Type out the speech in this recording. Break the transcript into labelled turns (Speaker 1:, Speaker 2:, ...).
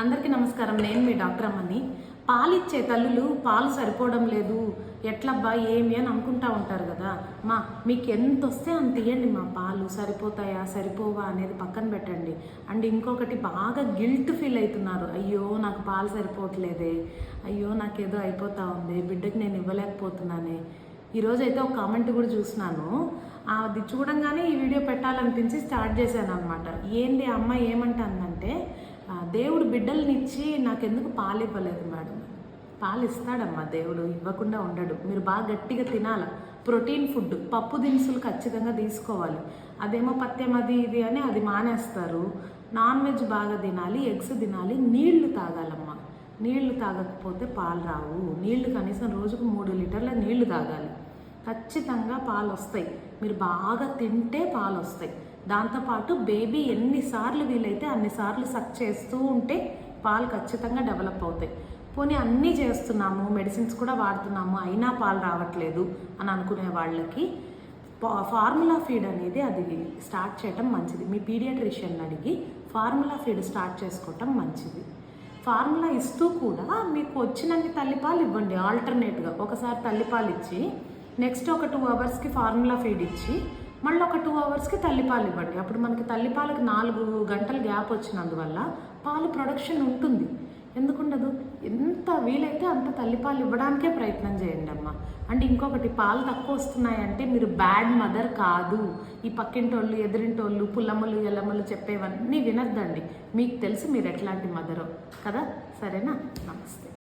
Speaker 1: అందరికీ నమస్కారం. నేను మీ డాక్టర్ అమ్మని. పాలిచ్చే తల్లులు పాలు సరిపోవడం లేదు, ఎట్లబ్బా ఏమి అని అనుకుంటా ఉంటారు కదా. మీకు ఎంత వస్తే అంత ఇవ్వండి, పాలు సరిపోతాయా సరిపోవా అనేది పక్కన పెట్టండి. అండ్ ఇంకొకటి, బాగా గిల్ట్ ఫీల్ అవుతున్నారు. అయ్యో నాకు పాలు సరిపోవట్లేదే, అయ్యో నాకేదో అయిపోతా ఉంది, బిడ్డకి నేను ఇవ్వలేకపోతున్నానే. ఈరోజైతే ఒక కామెంట్ కూడా చూసినాను. అది చూడంగానే ఈ వీడియో పెట్టాలనిపించి స్టార్ట్ చేశాను అనమాట. ఏంది అమ్మ ఏమంటుందంటే, దేవుడు బిడ్డలనిచ్చి నాకెందుకు పాలు ఇవ్వలేదు మేడం. పాలు ఇస్తాడమ్మా దేవుడు, ఇవ్వకుండా ఉండడు. మీరు బాగా గట్టిగా తినాలి, ప్రోటీన్ ఫుడ్, పప్పు దినుసులు ఖచ్చితంగా తీసుకోవాలి. అదేమో పత్యం అది ఇది అని అది మానేస్తారు. నాన్ వెజ్ బాగా తినాలి, ఎగ్స్ తినాలి, నీళ్లు తాగాలమ్మా. నీళ్లు తాగకపోతే పాలు రావు. నీళ్లు కనీసం రోజుకు 3 లీటర్ల నీళ్లు తాగాలి. ఖచ్చితంగా పాలు వస్తాయి. మీరు బాగా తింటే పాలు వస్తాయి. దాంతోపాటు బేబీ ఎన్నిసార్లు వీలైతే అన్నిసార్లు సక్ చేస్తూ ఉంటే పాలు ఖచ్చితంగా డెవలప్ అవుతాయి. పోనీ అన్నీ చేస్తున్నాము, మెడిసిన్స్ కూడా వాడుతున్నాము, అయినా పాలు రావట్లేదు అని అనుకునే వాళ్ళకి ఫార్ములా ఫీడ్ అనేది అది స్టార్ట్ చేయటం మంచిది. మీ పీడియాట్రిషియన్ అడిగి ఫార్ములా ఫీడ్ స్టార్ట్ చేసుకోవటం మంచిది. ఫార్ములా ఇస్తూ కూడా మీకు వచ్చినన్ని తల్లిపాలు ఇవ్వండి. ఆల్టర్నేట్గా ఒకసారి తల్లిపాలు ఇచ్చి నెక్స్ట్ ఒక 2 అవర్స్కి ఫార్ములా ఫీడ్ ఇచ్చి మళ్ళీ ఒక 2 అవర్స్కి తల్లిపాలు ఇవ్వండి. అప్పుడు మనకి తల్లిపాలకు 4 గంటల గ్యాప్ వచ్చినందువల్ల పాలు ప్రొడక్షన్ ఉంటుంది. ఎందుకుండదు? ఎంత వీలైతే అంత తల్లిపాలు ఇవ్వడానికే ప్రయత్నం చేయండి అమ్మ. అండ్ ఇంకొకటి, పాలు తక్కువ వస్తున్నాయంటే మీరు బ్యాడ్ మదర్ కాదు. ఈ పక్కింటోళ్ళు, ఎదురింటోళ్ళు, పుల్లమ్మలు ఎల్లమ్మలు చెప్పేవన్నీ వినద్దండి. మీకు తెలుసు మీరు ఎట్లాంటి మదరో కదా. సరేనా? నమస్తే.